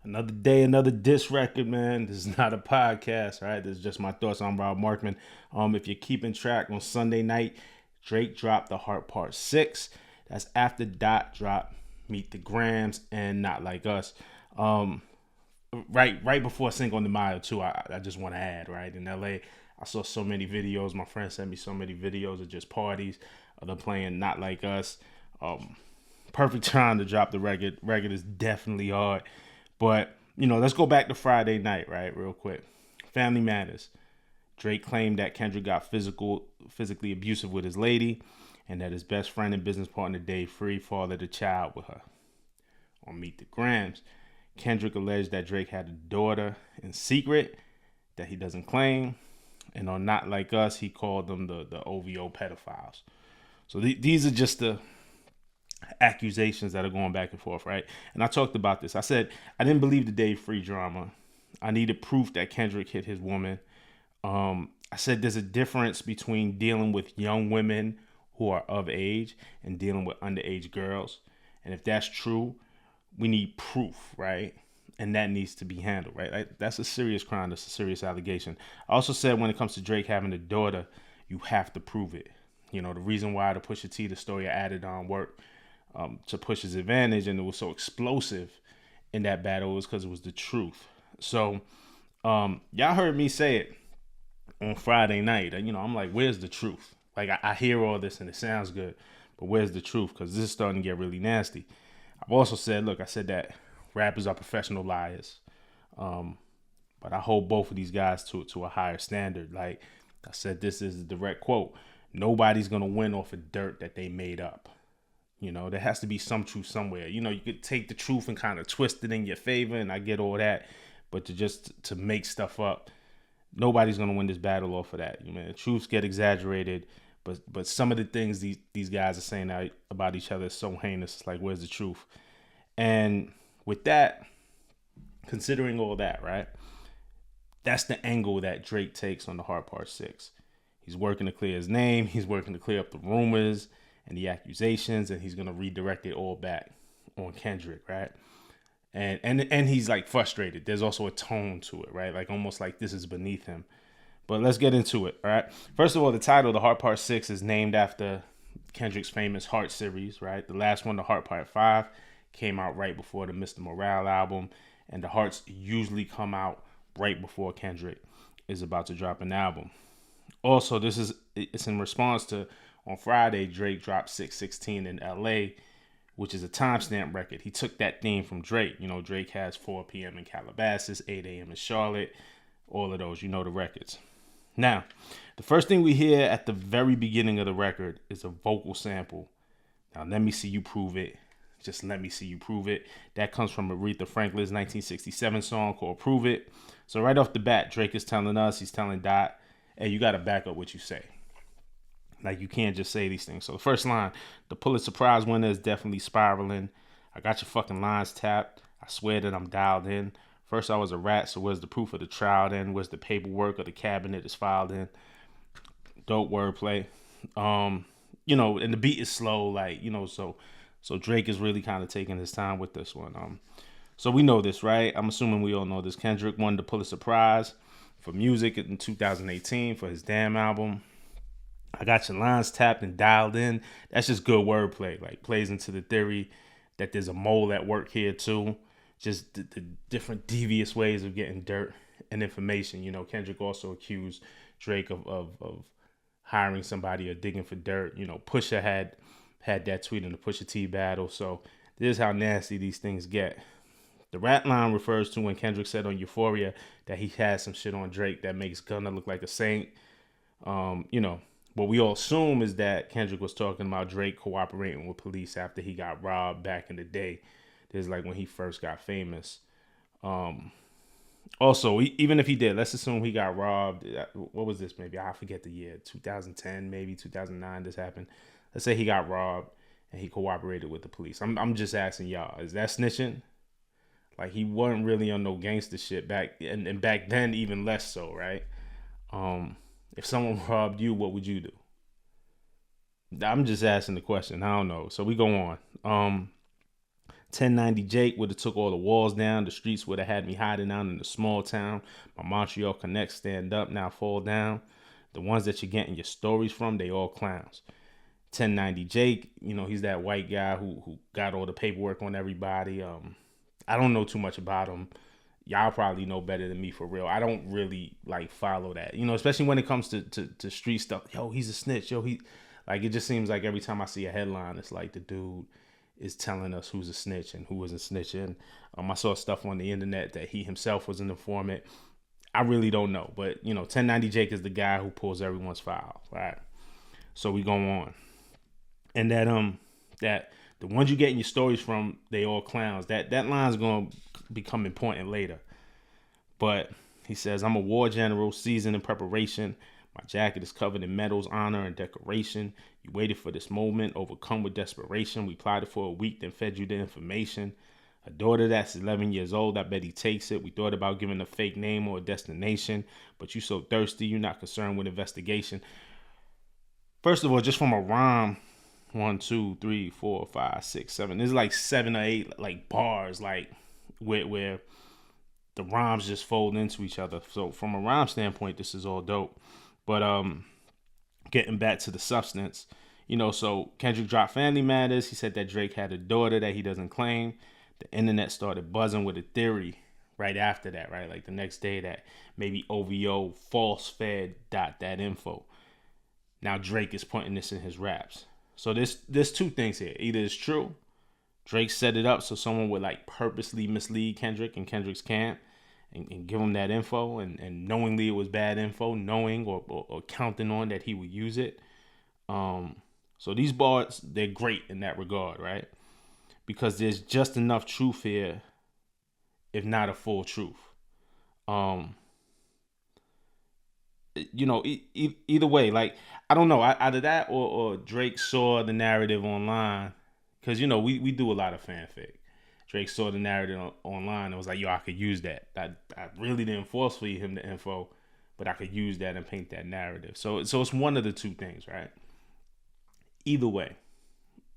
Another day, another diss record, man. This is not a podcast, right? This is just my thoughts. I'm Rob Markman. If you're keeping track, on Sunday night, Drake dropped the Heart Part 6. That's after Dot dropped Meet the Grams and Not Like Us. Um, right before Cinco de Mayo, too, I just want to add, right? In LA, I saw so many videos. My friend sent me so many videos of just parties of them playing Not Like Us. Perfect time to drop the record. Record is definitely hard. But, let's go back to Friday night, right, real quick. Family Matters. Drake claimed that Kendrick got physically abusive with his lady, and that his best friend and business partner, Dave Free, fathered a child with her. On Meet the Grams, Kendrick alleged that Drake had a daughter in secret that he doesn't claim. And on Not Like Us, he called them the OVO pedophiles. So these are just the accusations that are going back and forth, right? And I talked about this. I said I didn't believe the Dave Free drama. I needed proof that Kendrick hit his woman. I said there's a difference between dealing with young women who are of age and dealing with underage girls. And if that's true, we need proof, right? And that needs to be handled, right? That's a serious crime. That's a serious allegation. I also said when it comes to Drake having a daughter, you have to prove it. The reason why the Pusha T, the story I added on work to push his advantage, and it was so explosive in that battle, was because it was the truth. So y'all heard me say it on Friday night. I'm like, where's the truth? Like, I hear all this and it sounds good, but where's the truth? Because this is starting to get really nasty. I've also said, look, I said that rappers are professional liars, but I hold both of these guys to a higher standard. Like I said, this is a direct quote: nobody's gonna win off of dirt that they made up. There has to be some truth somewhere. You could take the truth and kind of twist it in your favor, and I get all that. But to make stuff up, nobody's gonna win this battle off of that. The truths get exaggerated, but some of the things these guys are saying about each other is so heinous. It's like, where's the truth? And with that, considering all that, right? That's the angle that Drake takes on the Hard Part 6. He's working to clear his name. He's working to clear up the rumors and the accusations, and he's gonna redirect it all back on Kendrick, right? And he's like frustrated. There's also a tone to it, right? Like almost like this is beneath him. But let's get into it, all right? First of all, the title, the Heart Part 6, is named after Kendrick's famous Heart series, right? The last one, the Heart Part 5, came out right before the Mr. Morale album, and the Hearts usually come out right before Kendrick is about to drop an album. Also, it's in response to, on Friday, Drake dropped 616 in LA, which is a timestamp record. He took that theme from Drake. Drake has 4 p.m. in Calabasas, 8 a.m. in Charlotte, all of those, the records. Now, the first thing we hear at the very beginning of the record is a vocal sample. Now, let me see you prove it. Just let me see you prove it. That comes from Aretha Franklin's 1967 song called Prove It. So right off the bat, Drake is telling us, he's telling Dot, hey, you got to back up what you say. Like, you can't just say these things. So the first line, the Pulitzer Prize winner is definitely spiraling. I got your fucking lines tapped. I swear that I'm dialed in. First I was a rat, so where's the proof of the trial then? Where's the paperwork of the cabinet is filed in? Dope wordplay. And the beat is slow, like, so Drake is really kind of taking his time with this one. So we know this, right? I'm assuming we all know this. Kendrick won the Pulitzer Prize for music in 2018 for his Damn album. I got your lines tapped and dialed in. That's just good wordplay. Like, plays into the theory that there's a mole at work here too. Just the different devious ways of getting dirt and information. Kendrick also accused Drake of hiring somebody or digging for dirt. Pusha had that tweet in the Pusha T battle. So this is how nasty these things get. The rat line refers to when Kendrick said on Euphoria that he had some shit on Drake that makes Gunna look like a saint. What we all assume is that Kendrick was talking about Drake cooperating with police after he got robbed back in the day. This is like when he first got famous. Also, even if he did, let's assume he got robbed. What was this? Maybe I forget the year, 2010, maybe 2009. This happened. Let's say he got robbed and he cooperated with the police. I'm just asking y'all, is that snitching? Like, he wasn't really on no gangster shit back, and back then even less so, right? If someone robbed you, what would you do? I'm just asking the question. I don't know. So we go on. 1090 Jake would have took all the walls down. The streets would have had me hiding out in the small town. My Montreal connects stand up, now fall down. The ones that you're getting your stories from, they all clowns. 1090 Jake, he's that white guy who got all the paperwork on everybody. I don't know too much about him. Y'all probably know better than me for real. I don't really like follow that, especially when it comes to street stuff. Yo, he's a snitch. Yo, it just seems like every time I see a headline, it's like the dude is telling us who's a snitch and who isn't snitching. I saw stuff on the internet that he himself was an informant. I really don't know, but 1090 Jake is the guy who pulls everyone's file, right? So we go on, and that the ones you getting your stories from, they all clowns. That line's gonna become important later. But he says, I'm a war general, seasoned in preparation. My jacket is covered in medals, honor, and decoration. You waited for this moment, overcome with desperation. We plotted for a week, then fed you the information. A daughter that's 11 years old, I bet he takes it. We thought about giving a fake name or a destination, but you so thirsty, you're not concerned with investigation. First of all, just from a rhyme, 1, 2, 3, 4, 5, 6, 7. There's like 7 or 8 like bars, like where the rhymes just fold into each other. So from a rhyme standpoint, this is all dope. But getting back to the substance, so Kendrick dropped Family Matters. He said that Drake had a daughter that he doesn't claim. The internet started buzzing with a theory right after that, right? Like the next day that maybe OVO false fed that info. Now Drake is putting this in his raps. So there's two things here. Either it's true, Drake set it up so someone would like purposely mislead Kendrick and Kendrick's camp and give him that info and knowingly it was bad info, knowing or counting on that he would use it. So these bars, they're great in that regard, right? Because there's just enough truth here, if not a full truth. Either way, like, I don't know, either that or Drake saw the narrative online, because we do a lot of fanfic. Drake saw the narrative online and was like, yo, I could use that. I really didn't force feed him the info, but I could use that and paint that narrative. So it's one of the two things, right? Either way,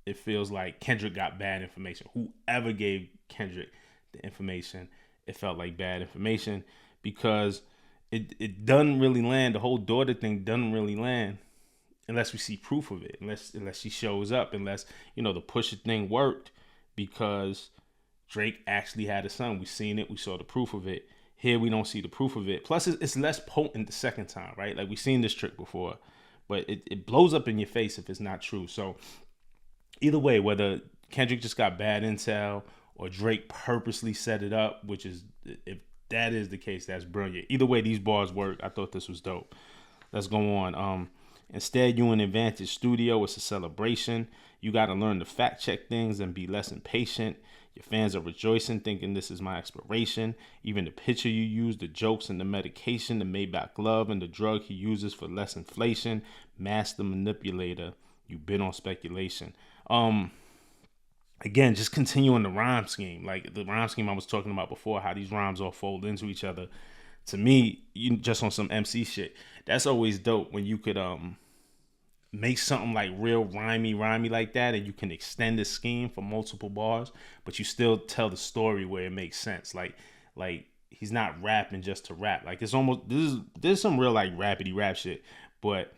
it feels like Kendrick got bad information. Whoever gave Kendrick the information, it felt like bad information, because it doesn't really land. The whole daughter thing doesn't really land unless we see proof of it, unless she shows up, unless, the Pusha thing worked because Drake actually had a son. We seen it. We saw the proof of it. Here we don't see the proof of it. Plus, it's less potent the second time, right? Like, we've seen this trick before, but it blows up in your face if it's not true. So either way, whether Kendrick just got bad intel or Drake purposely set it up, which is, if that is the case, that's brilliant. Either way, these bars work. I thought this was dope. Let's go on. Instead, you in Advantage Studio. It's a celebration. You got to learn to fact check things and be less impatient. Your fans are rejoicing, thinking this is my expiration. Even the picture you use, the jokes and the medication, the Maybach glove and the drug he uses for less inflation. Master manipulator. You've been on speculation. Again, just continuing the rhyme scheme. Like the rhyme scheme I was talking about before, how these rhymes all fold into each other. To me, you just on some MC shit. That's always dope when you could make something like real rhymey like that, and you can extend the scheme for multiple bars, but you still tell the story where it makes sense. Like he's not rapping just to rap. Like it's almost there's some real like rapidy rap shit, but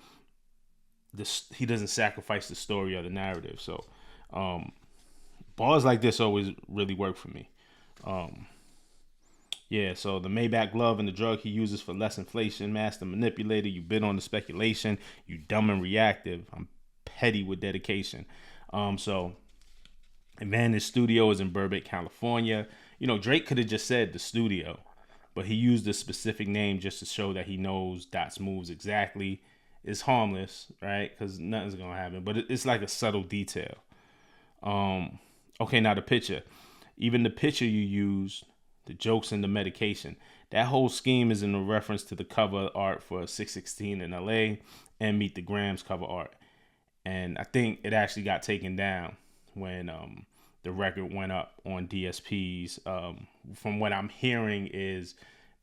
he doesn't sacrifice the story or the narrative. So bars like this always really work for me. Yeah, so the Maybach glove and the drug he uses for less inflation. Master manipulator, you bid on the speculation. You dumb and reactive. I'm petty with dedication. So, and man, this studio is in Burbank, California. Drake could have just said the studio, but he used a specific name just to show that he knows Dot's moves exactly. It's harmless, right? Because nothing's gonna happen, but it's like a subtle detail. Okay, now the picture. Even the picture you used, the jokes and the medication. That whole scheme is in a reference to the cover art for 616 in LA and Meet the Grams cover art. And I think it actually got taken down when the record went up on DSPs. From what I'm hearing is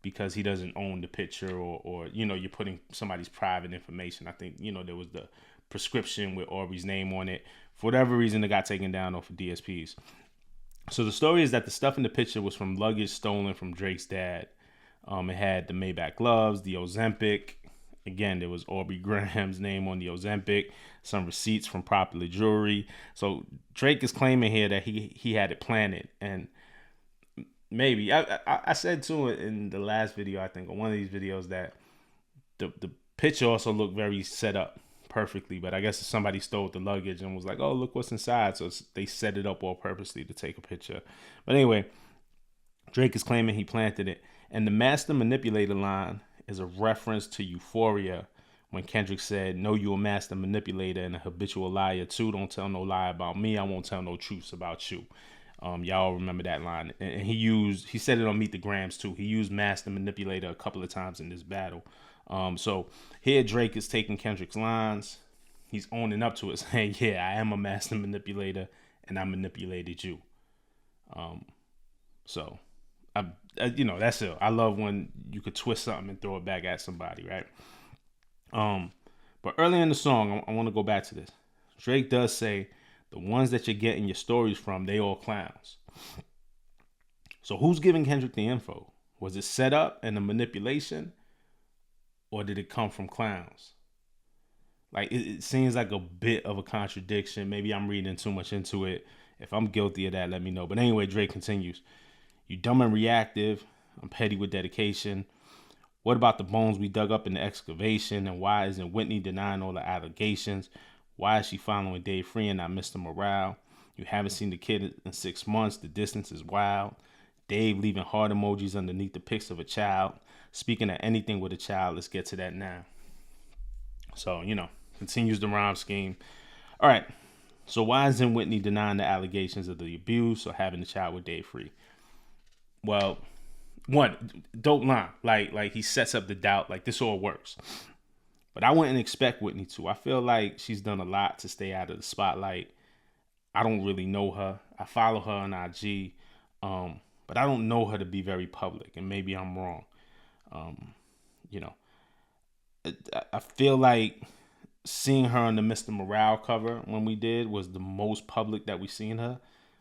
because he doesn't own the picture or you're putting somebody's private information. I think, there was the prescription with Aubrey's name on it. For whatever reason, it got taken down off of DSPs. So the story is that the stuff in the picture was from luggage stolen from Drake's dad. It had the Maybach gloves, the Ozempic. Again, there was Aubrey Graham's name on the Ozempic, some receipts from popular jewelry. So Drake is claiming here that he had it planted, and maybe I said to it in the last video, I think, or one of these videos, that the picture also looked very set up perfectly, but I guess somebody stole the luggage and was like, oh, look what's inside, so they set it up all purposely to take a picture. But anyway, Drake is claiming he planted it, and the master manipulator line is a reference to Euphoria, when Kendrick said, know you a master manipulator and a habitual liar too. Don't tell no lie about me, I won't tell no truths about you. Y'all remember that line. And he said it on Meet the Grams too. He used master manipulator a couple of times in this battle. So here Drake is taking Kendrick's lines. He's owning up to it, saying, yeah, I am a master manipulator and I manipulated you. So that's it. I love when you could twist something and throw it back at somebody, right? But early in the song, I want to go back to this. Drake does say, the ones that you're getting your stories from, they all clowns. So who's giving Kendrick the info? Was it set up and the manipulation? Or did it come from clowns? Like, it seems like a bit of a contradiction. Maybe I'm reading too much into it. If I'm guilty of that, let me know. But anyway, Drake continues. You dumb and reactive. I'm petty with dedication. What about the bones we dug up in the excavation? And why isn't Whitney denying all the allegations? Why is she following Dave Free and not Mr. Morale? You haven't seen the kid in 6 months. The distance is wild. Dave leaving heart emojis underneath the pics of a child. Speaking of anything with a child, let's get to that now. So, continues the rhyme scheme. All right. So why isn't Whitney denying the allegations of the abuse or having a child with Dave Free? Well, one, dope line. Like he sets up the doubt. Like, this all works. But I wouldn't expect Whitney to. I feel like she's done a lot to stay out of the spotlight. I don't really know her. I follow her on IG. But I don't know her to be very public. And maybe I'm wrong. I feel like seeing her on the Mr. Morale cover when we did was the most public that we've seen her.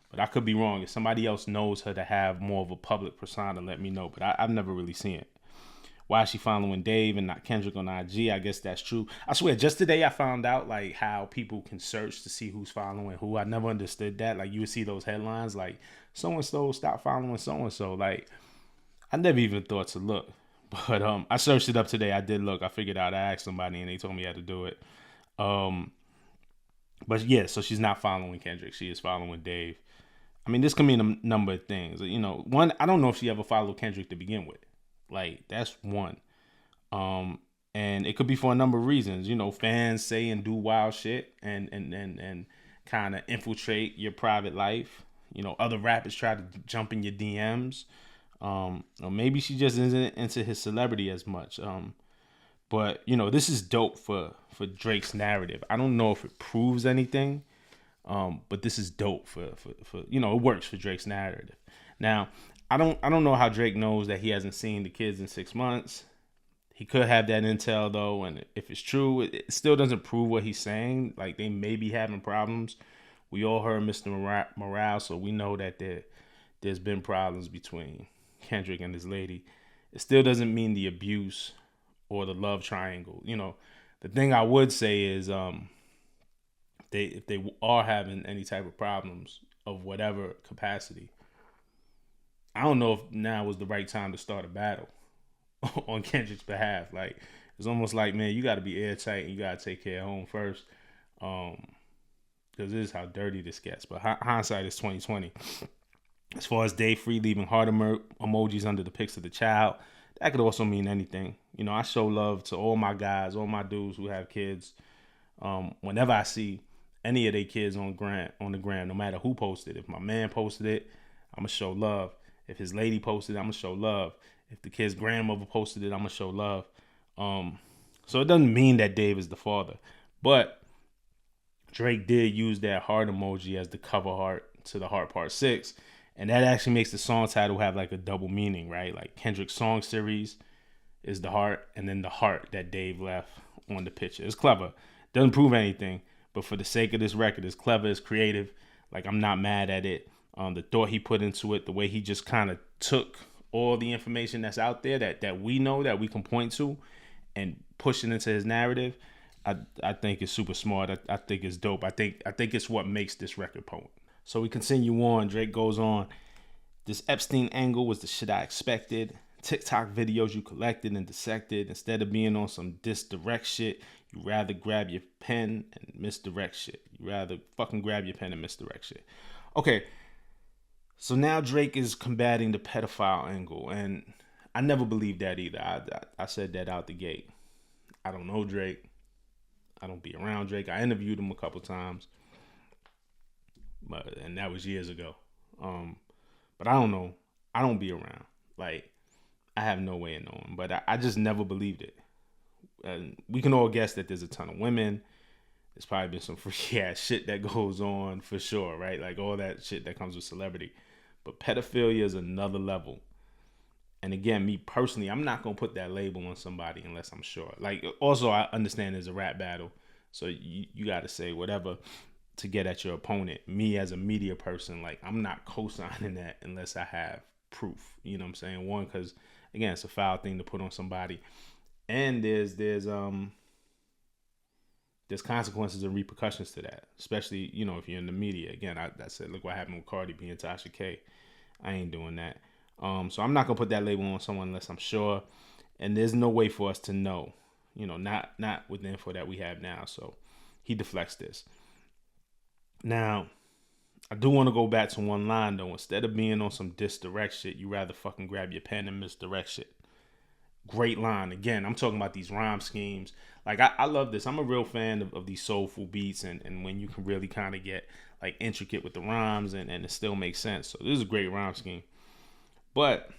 But I could be wrong. If somebody else knows her to have more of a public persona, let me know. But I've never really seen it. Why is she following Dave and not Kendrick on IG? I guess that's true. I swear, just today I found out like how people can search to see who's following who. I never understood that. Like, you would see those headlines like, so-and-so stopped following so-and-so. Like, I never even thought to look. But I searched it up today. I did look. I figured out. I asked somebody and they told me how to do it. But yeah, so she's not following Kendrick. She is following Dave. I mean, this can mean a number of things. One, I don't know if she ever followed Kendrick to begin with. Like, that's one. And it could be for a number of reasons. Fans say and do wild shit and kind of infiltrate your private life. Other rappers try to jump in your DMs. Or maybe she just isn't into his celebrity as much. But this is dope for Drake's narrative. I don't know if it proves anything. But this is dope for it works for Drake's narrative. Now, I don't know how Drake knows that he hasn't seen the kids in 6 months. He could have that intel though, and if it's true, it still doesn't prove what he's saying. Like, they may be having problems. We all heard Mr. Morale, so we know that there's been problems between Kendrick and his lady. It still doesn't mean the abuse or the love triangle. The thing I would say is if they are having any type of problems of whatever capacity, I don't know if now was the right time to start a battle on Kendrick's behalf. Like, it's almost like, man, you got to be airtight and you got to take care of home first. Because this is how dirty this gets. But hindsight is 2020. As far as Dave Free leaving heart emojis under the pics of the child, that could also mean anything. I show love to all my guys, all my dudes who have kids. Whenever I see any of their kids on the gram, no matter who posted. If my man posted it, I'm going to show love. If his lady posted it, I'm going to show love. If the kid's grandmother posted it, I'm going to show love. So it doesn't mean that Dave is the father. But Drake did use that heart emoji as the cover heart to the Heart Part 6. And that actually makes the song title have like a double meaning, right? Like, Kendrick's song series is the heart, and then the heart that Dave left on the picture. It's clever. Doesn't prove anything, but for the sake of this record, it's clever, it's creative. Like, I'm not mad at it. the thought he put into it, the way he just kind of took all the information that's out there that we know, that we can point to, and push it into his narrative. I think it's super smart. I think it's dope. I think it's what makes this record potent. So we continue on. Drake goes on. This Epstein angle was the shit I expected. TikTok videos you collected and dissected. Instead of being on some disdirect shit, you rather grab your pen and misdirect shit. You rather fucking grab your pen and misdirect shit. Okay, so now Drake is combating the pedophile angle, and I never believed that either. I said that out the gate. I don't know Drake. I don't be around Drake. I interviewed him a couple times, and that was years ago. But I don't know. I don't be around. Like, I have no way of knowing. But I just never believed it. And we can all guess that there's a ton of women. There's probably been some freaky ass shit that goes on for sure, right? Like all that shit that comes with celebrity. But pedophilia is another level. And again, me personally, I'm not going to put that label on somebody unless I'm sure. Like, also, I understand there's a rap battle. So you got to say whatever to get at your opponent. Me as a media person, like, I'm not co-signing that unless I have proof. You know what I'm saying? One, because, again, it's a foul thing to put on somebody. And there's consequences and repercussions to that, especially, you know, if you're in the media. Again, I said, look what happened with Cardi B and Tasha K. I ain't doing that. So I'm not gonna put that label on someone unless I'm sure, and there's no way for us to know, you know, not with the info that we have now. So he deflects this. Now, I do want to go back to one line though. Instead of being on some disdirect shit, you rather fucking grab your pen and misdirect shit. Great line. Again, I'm talking about these rhyme schemes. Like, I love this. I'm a real fan of these soulful beats and when you can really kind of get like intricate with the rhymes and it still makes sense. So this is a great rhyme scheme. But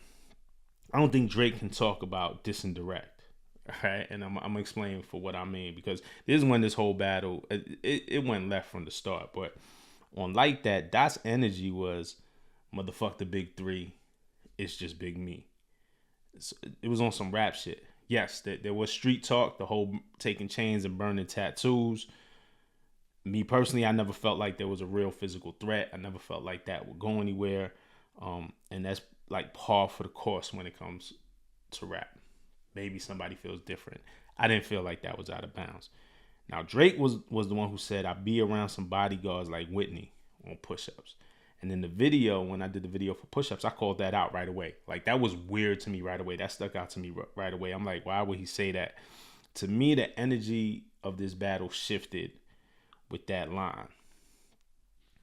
I don't think Drake can talk about dis and direct. Right? And I'm going to explain for what I mean, because this is when this whole battle, it went left from the start. But on Like That, Dot's energy was, motherfuck the big three. It's just big me. It was on some rap shit. Yes, there was street talk, the whole taking chains and burning tattoos. Me personally, I never felt like there was a real physical threat. I never felt like that would go anywhere. And that's like par for the course when it comes to rap. Maybe somebody feels different. I didn't feel like that was out of bounds. Now, Drake was the one who said, I'd be around some bodyguards like Whitney on push-ups. And in the video, when I did the video for push-ups, I called that out right away. Like, that was weird to me right away. That stuck out to me right away. I'm like, why would he say that? To me, the energy of this battle shifted with that line.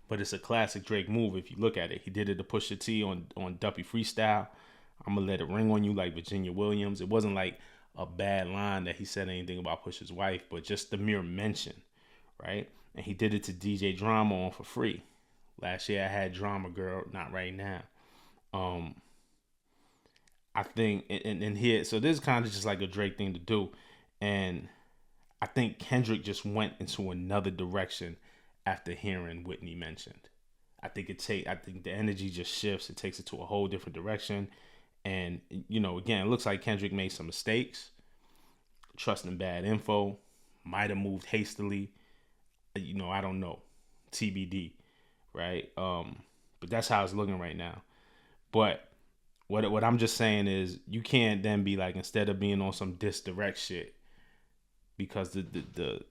But it's a classic Drake move if you look at it. He did it to Pusha T on Duppy Freestyle. I'm going to let it ring on you like Virginia Williams. It wasn't like a bad line that he said anything about Pusha's wife, but just the mere mention, right? And he did it to DJ Drama on For Free. Last year I had Drama Girl, not right now. I think, and here, so this is kind of just like a Drake thing to do. And I think Kendrick just went into another direction after hearing Whitney mentioned. I think the energy just shifts. It takes it to a whole different direction. And, you know, again, it looks like Kendrick made some mistakes, trusting bad info, might have moved hastily. You know, I don't know. TBD. Right? But that's how it's looking right now. But what I'm just saying is, you can't then be like, instead of being on some disdirect shit, because the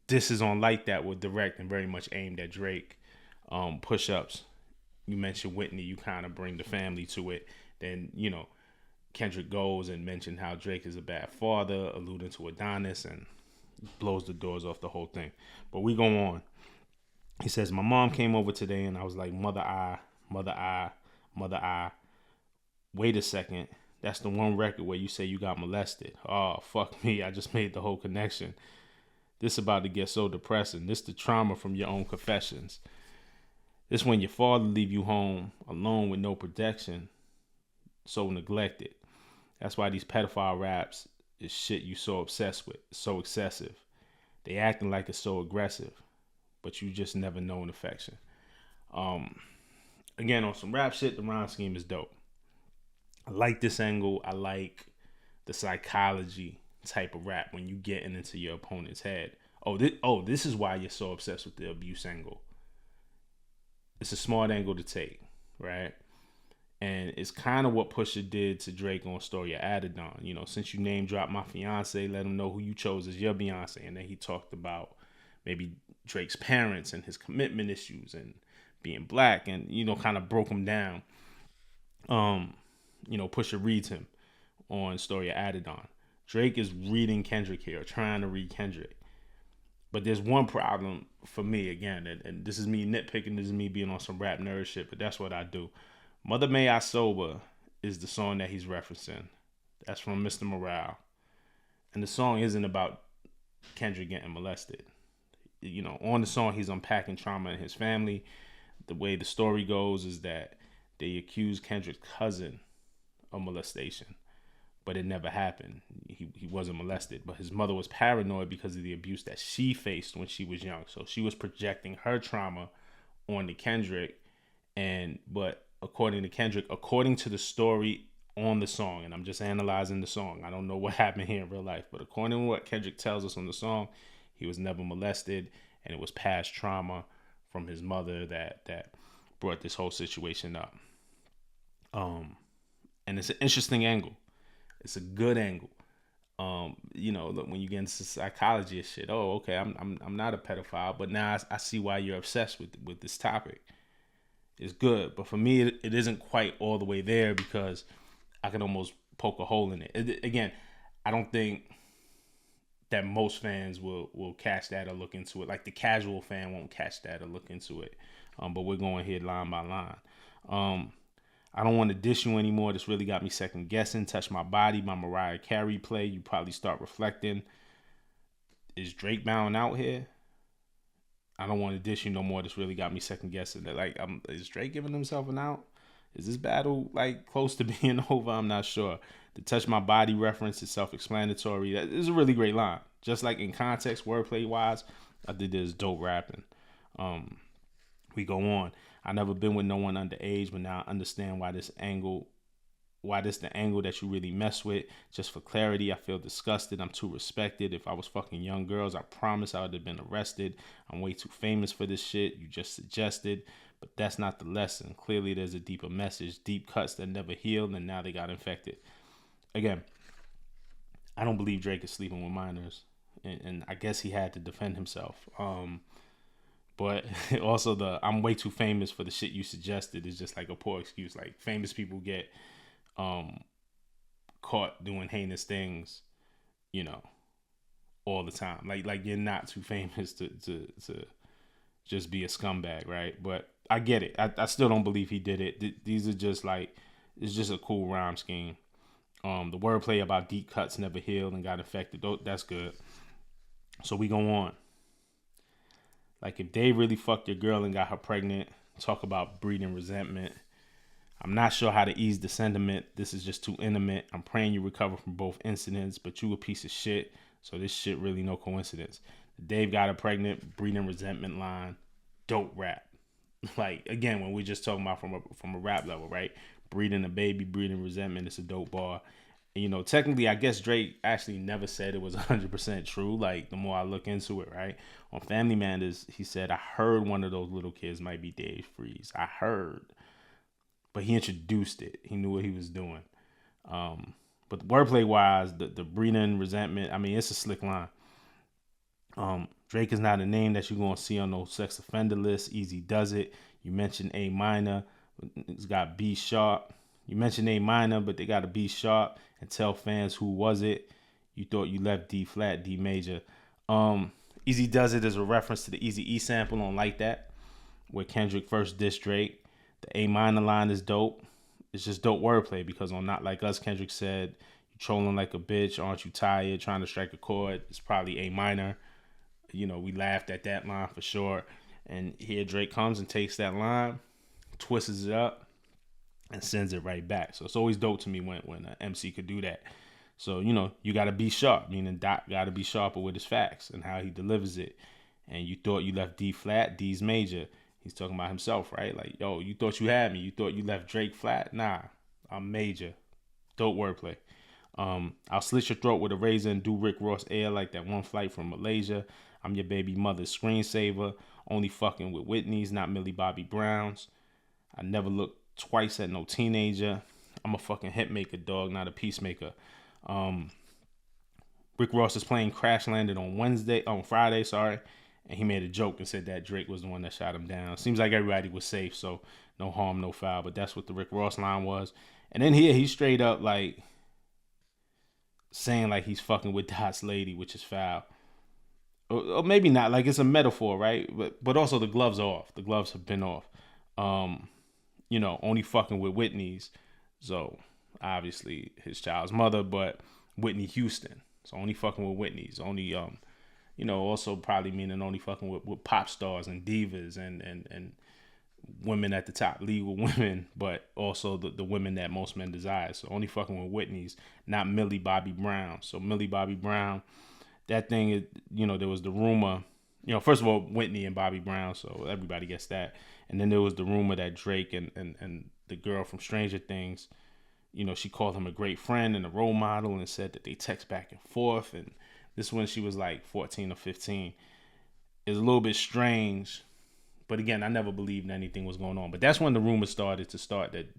this is on Like That with direct and very much aimed at Drake. Push-ups, you mentioned Whitney, you kind of bring the family to it. Then, you know, Kendrick goes and mentioned how Drake is a bad father, alluding to Adonis, and blows the doors off the whole thing. But we go on. He says, my mom came over today and I was like, mother eye, mother eye, mother eye. Wait a second. That's the one record where you say you got molested. Oh, fuck me. I just made the whole connection. This about to get so depressing. This the trauma from your own confessions. This when your father leave you home alone with no protection. So neglected. That's why these pedophile raps is shit you so obsessed with. It's so excessive. They acting like it's so aggressive. But you just never known affection. Again, on some rap shit, the rhyme scheme is dope. I like this angle. I like the psychology type of rap when you getting into your opponent's head. This is why you're so obsessed with the abuse angle. it's a smart angle to take, right? And it's kind of what Pusha did to Drake on Story of Adidon. You know, since you name dropped my fiance, let him know who you chose as your Beyonce. And then he talked about maybe Drake's parents and his commitment issues and being black, and kind of broke him down. Pusha reads him on Story of Adidon. Drake is reading Kendrick here, trying to read Kendrick. But there's one problem for me, again, and this is me nitpicking, this is me being on some rap nerd shit, but that's what I do. Mother May I Sober is the song that he's referencing. That's from Mr. Morale. And the song isn't about Kendrick getting molested. On the song, he's unpacking trauma in his family. The way the story goes is that they accused Kendrick's cousin of molestation, but it never happened. He wasn't molested, but his mother was paranoid because of the abuse that she faced when she was young. So she was projecting her trauma onto Kendrick, but according to Kendrick, according to the story on the song, and I'm just analyzing the song, I don't know what happened here in real life, but according to what Kendrick tells us on the song, he was never molested, and it was past trauma from his mother that brought this whole situation up. And it's an interesting angle. It's a good angle. Look, when you get into psychology and shit, oh, okay, I'm not a pedophile, but now I see why you're obsessed with this topic. It's good, but for me, it isn't quite all the way there because I can almost poke a hole in it. Again, I don't think that most fans will catch that or look into it. Like the casual fan won't catch that or look into it. But we're going here line by line. I don't want to dish you anymore. This really got me second guessing. Touch My Body, my Mariah Carey play. You probably start reflecting. Is Drake bowing out here? I don't want to dish you no more. This really got me second guessing. That is Drake giving himself an out? Is this battle close to being over? I'm not sure. The Touch My Body reference is self-explanatory. That is a really great line. Just like in context, wordplay wise, I think there's dope rapping. We go on. I never been with no one underage, but now I understand why this the angle that you really mess with. Just for clarity, I feel disgusted. I'm too respected. If I was fucking young girls, I promise I would have been arrested. I'm way too famous for this shit you just suggested. But that's not the lesson. Clearly, there's a deeper message. Deep cuts that never healed, and now they got infected. Again, I don't believe Drake is sleeping with minors. And I guess he had to defend himself. But also I'm way too famous for the shit you suggested is just like a poor excuse. Like famous people get caught doing heinous things, all the time. Like you're not too famous to just be a scumbag, right? But I get it. I still don't believe he did it. These are just it's just a cool rhyme scheme. The wordplay about deep cuts never healed and got infected. That's good. So we go on. Like if Dave really fucked your girl and got her pregnant, talk about breeding resentment. I'm not sure how to ease the sentiment. This is just too intimate. I'm praying you recover from both incidents, but you a piece of shit. So this shit really no coincidence. Dave got her pregnant, breeding resentment line, dope rap. Like again, when we're just talking about from a rap level, right? Breeding a baby, breeding resentment. It's a dope bar. And, technically, I guess Drake actually never said it was 100% true. Like, the more I look into it, right? On Family Matters, he said, I heard one of those little kids might be Dave Freeze. I heard. But he introduced it. He knew what he was doing. But wordplay-wise, the breeding resentment, I mean, it's a slick line. Drake is not a name that you're going to see on no sex offender list. Easy does it. You mentioned A minor. It's got B sharp. You mentioned A minor, but they got to B sharp and tell fans who was it. You thought you left D flat, D major. Easy Does It is a reference to the Easy E sample on Like That, where Kendrick first dissed Drake. The A minor line is dope. It's just dope wordplay because on Not Like Us, Kendrick said, you trolling like a bitch, aren't you tired, trying to strike a chord. It's probably A minor. We laughed at that line for sure. And here Drake comes and takes that line, twists it up, and sends it right back. So it's always dope to me when an MC could do that. So, you got to be sharp, meaning Doc got to be sharper with his facts and how he delivers it. And you thought you left D flat, D's major. He's talking about himself, right? Like, yo, you thought you had me. You thought you left Drake flat? Nah, I'm major. Dope wordplay. I'll slit your throat with a razor and do Rick Ross air like that one flight from Malaysia. I'm your baby mother's screensaver. Only fucking with Whitney's, not Millie Bobby Brown's. I never looked twice at no teenager. I'm a fucking hitmaker, dog, not a peacemaker. Rick Ross is playing Crash Landed on Friday, and he made a joke and said that Drake was the one that shot him down. Seems like everybody was safe, so no harm, no foul. But that's what the Rick Ross line was. And then here he's straight up like saying like he's fucking with Dot's lady, which is foul. Or maybe not. Like it's a metaphor, right? But also the gloves are off. The gloves have been off. Only fucking with Whitney's. So obviously his child's mother, but Whitney Houston. So only fucking with Whitney's. Only also probably meaning only fucking with pop stars and divas and women at the top, legal women, but also the women that most men desire. So only fucking with Whitney's, not Millie Bobby Brown. So Millie Bobby Brown, that thing, there was the rumor, first of all, Whitney and Bobby Brown, so everybody gets that. And then there was the rumor that Drake and the girl from Stranger Things, she called him a great friend and a role model and said that they text back and forth. And this when she was like 14 or 15. It's a little bit strange. But again, I never believed anything was going on. But that's when the rumors started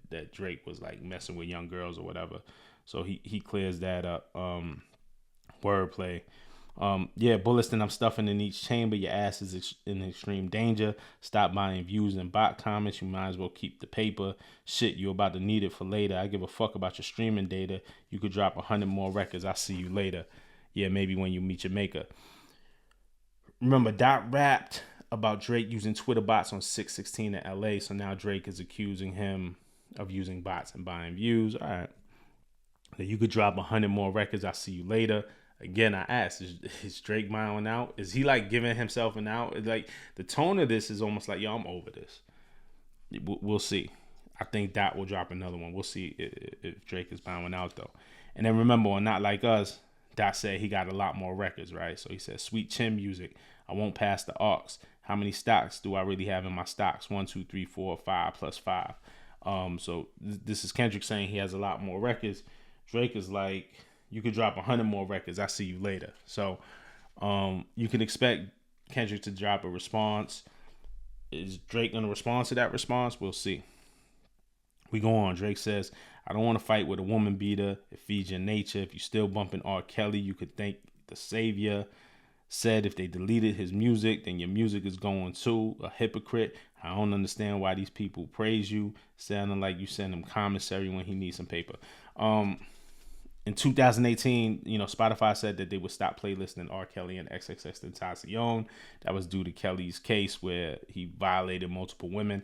that Drake was like messing with young girls or whatever. So he clears that up. Wordplay. Bulliston, I'm stuffing in each chamber. Your ass is in extreme danger. Stop buying views and bot comments. You might as well keep the paper. Shit, you about to need it for later. I give a fuck about your streaming data. You could drop 100 more records. I'll see you later. Yeah, maybe when you meet your maker. Remember, Dot rapped about Drake using Twitter bots on 616 in LA. So now Drake is accusing him of using bots and buying views. All right. Now you could drop 100 more records. I'll see you later. Again, I asked, is Drake buying out? Is he like giving himself an out? Like the tone of this is almost like, yo, I'm over this. We'll see. I think Dot will drop another one. We'll see if Drake is buying out though. And then remember on Not Like Us, Dot said he got a lot more records, right? So he said, Sweet Chin Music. I won't pass the aux. How many stocks do I really have in my stocks? 1, 2, 3, 4, 5 plus 5. So this is Kendrick saying he has a lot more records. Drake is like, you could drop 100 more records. I'll see you later. So you can expect Kendrick to drop a response. Is Drake going to respond to that response? We'll see. We go on. Drake says, I don't want to fight with a woman beater. It feeds your nature. If you still bumping R. Kelly, you could thank the savior. Said if they deleted his music, then your music is going too. A hypocrite. I don't understand why these people praise you. Sounding like you send him commissary when he needs some paper. In 2018, Spotify said that they would stop playlisting R. Kelly and XXXTentacion. That was due to Kelly's case where he violated multiple women.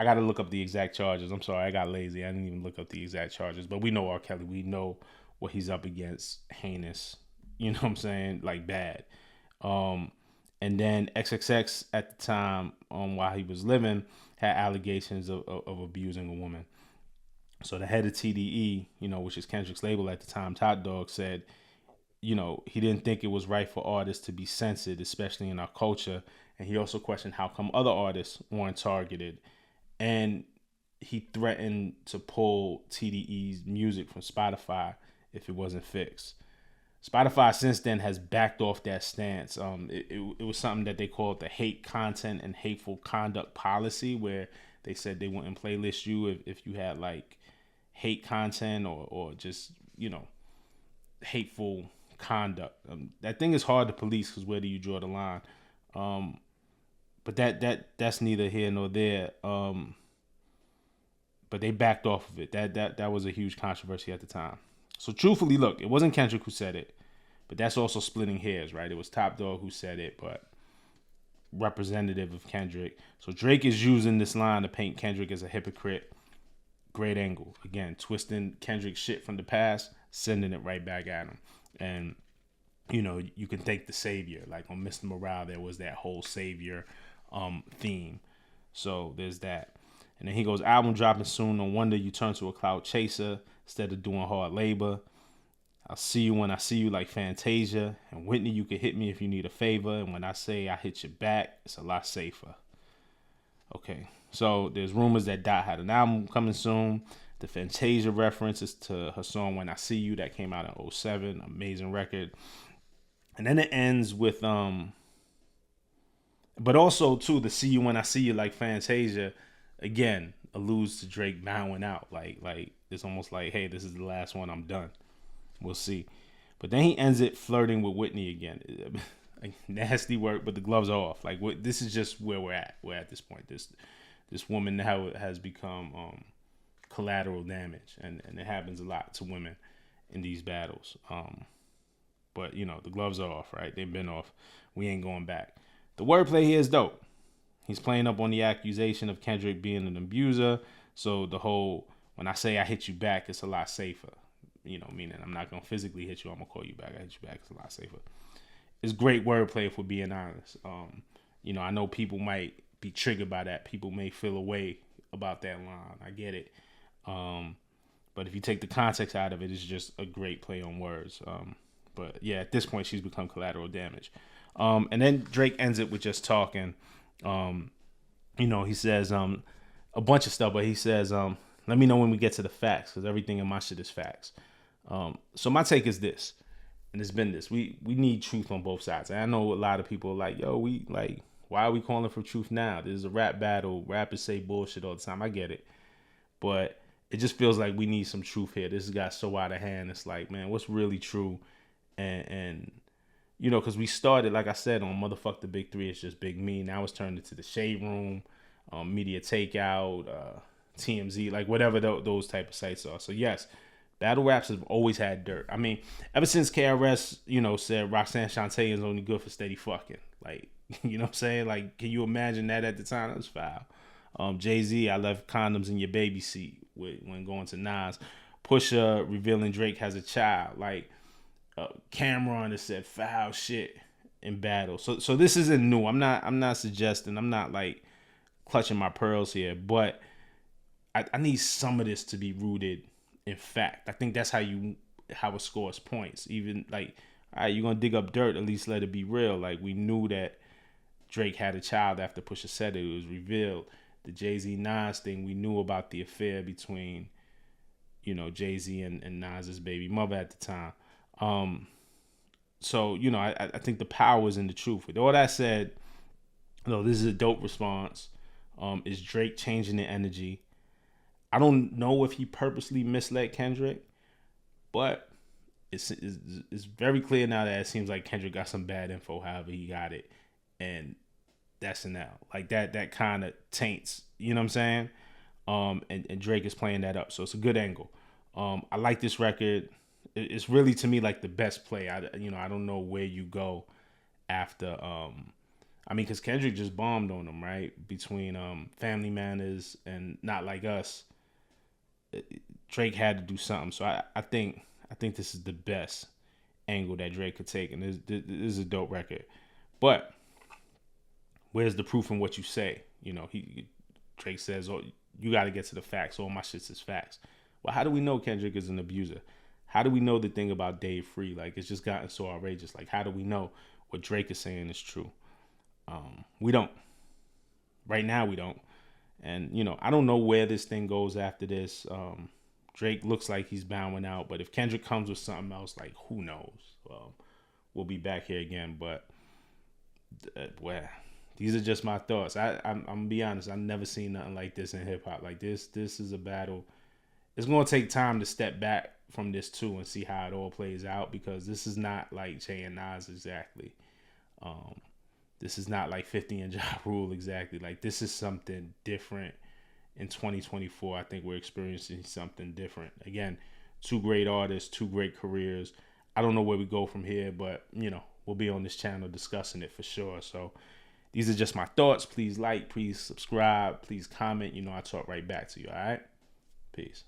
I got to look up the exact charges. I'm sorry, I got lazy. I didn't even look up the exact charges. But we know R. Kelly. We know what he's up against. Heinous. You know what I'm saying? Like bad. And then XXX at the time, while he was living, had allegations of abusing a woman. So the head of TDE, which is Kendrick's label at the time, Top Dog, said, he didn't think it was right for artists to be censored, especially in our culture. And he also questioned how come other artists weren't targeted. And he threatened to pull TDE's music from Spotify if it wasn't fixed. Spotify since then has backed off that stance. It was something that they called the hate content and hateful conduct policy, where they said they wouldn't playlist you if you had like hate content or just, hateful conduct. That thing is hard to police because where do you draw the line? But that's neither here nor there. But they backed off of it. That was a huge controversy at the time. So truthfully, look, it wasn't Kendrick who said it, but that's also splitting hairs, right? It was Top Dog who said it, but representative of Kendrick. So Drake is using this line to paint Kendrick as a hypocrite. Great angle. Again, twisting Kendrick's shit from the past, sending it right back at him. And, you can thank the savior. Like on Mr. Morale, there was that whole savior theme. So there's that. And then he goes, album dropping soon. No wonder you turn to a cloud chaser instead of doing hard labor. I'll see you when I see you, like Fantasia. And Whitney, you can hit me if you need a favor. And when I say I hit your back, it's a lot safer. Okay, so there's rumors that Dot had an album coming soon. The Fantasia references to her song When I See You that came out in 2007. Amazing record. And then it ends with, But also too, the "See You When I See You" like Fantasia, again alludes to Drake bowing out. Like it's almost like, hey, this is the last one. I'm done. We'll see. But then he ends it flirting with Whitney again. Like, nasty work, but the gloves are off. Like this is just where we're at. We're at this point. This woman now has become collateral damage, and it happens a lot to women in these battles. But the gloves are off, right? They've been off. We ain't going back. The wordplay here is dope. He's playing up on the accusation of Kendrick being an abuser. So the whole, when I say I hit you back, it's a lot safer. Meaning I'm not going to physically hit you. I'm going to call you back. I hit you back. It's a lot safer. It's great wordplay if we're being honest. I know people might be triggered by that. People may feel a way about that line. I get it. But if you take the context out of it, it's just a great play on words. But yeah, at this point, she's become collateral damage. And then Drake ends it with just talking. He says a bunch of stuff, but he says, let me know when we get to the facts, because everything in my shit is facts. So my take is this, and it's been this. We need truth on both sides. And I know a lot of people are like, yo, why are we calling for truth now? This is a rap battle. Rappers say bullshit all the time. I get it. But it just feels like we need some truth here. This has got so out of hand. It's like, man, what's really true? And because we started, like I said, on Motherfuck the Big Three, it's just Big Me. Now it's turned into the Shade Room, Media Takeout, TMZ, like whatever those type of sites are. So yes, battle raps have always had dirt. I mean, ever since KRS, said Roxanne Shante is only good for steady fucking. Like, you know what I'm saying? Like, can you imagine that at the time? That was foul. Jay-Z, I left condoms in your baby seat when going to Nas. Pusha revealing Drake has a child. Like, Cameron has said foul shit in battle. So this isn't new. I'm not suggesting. I'm not like clutching my pearls here, but I need some of this to be rooted in fact. I think that's how it scores points. Even like, all right, you're gonna dig up dirt, at least let it be real. Like, we knew that Drake had a child after Pusha said it. It was revealed. The Jay-Z Nas thing, we knew about the affair between, Jay-Z and Nas's baby mother at the time. So, I think the power is in the truth. With all that said, this is a dope response. Is Drake changing the energy? I don't know if he purposely misled Kendrick, but it's very clear now that it seems like Kendrick got some bad info, however he got it. And that's an L. Like, that kind of taints, you know what I'm saying? And Drake is playing that up. So it's a good angle. I like this record. It's really, to me, like the best play. I don't know where you go after. Because Kendrick just bombed on him, right? Between Family Manners and Not Like Us, Drake had to do something. So I think this is the best angle that Drake could take, and this is a dope record. But where's the proof in what you say? Drake says, "Oh, you got to get to the facts. All my shit is facts." Well, how do we know Kendrick is an abuser? How do we know the thing about Dave Free? Like, it's just gotten so outrageous. Like, how do we know what Drake is saying is true? We don't. Right now, we don't. And, I don't know where this thing goes after this. Drake looks like he's bowing out. But if Kendrick comes with something else, like, who knows? We'll be back here again. But, well, these are just my thoughts. I'm going to be honest. I've never seen nothing like this in hip-hop. Like, this is a battle. It's going to take time to step back from this, too, and see how it all plays out. Because this is not like Jay and Nas exactly. This is not like 50 and Ja Rule exactly. Like, this is something different in 2024. I think we're experiencing something different. Again, two great artists, two great careers. I don't know where we go from here, but, we'll be on this channel discussing it for sure. So these are just my thoughts. Please like, please subscribe, please comment. I talk right back to you, all right? Peace.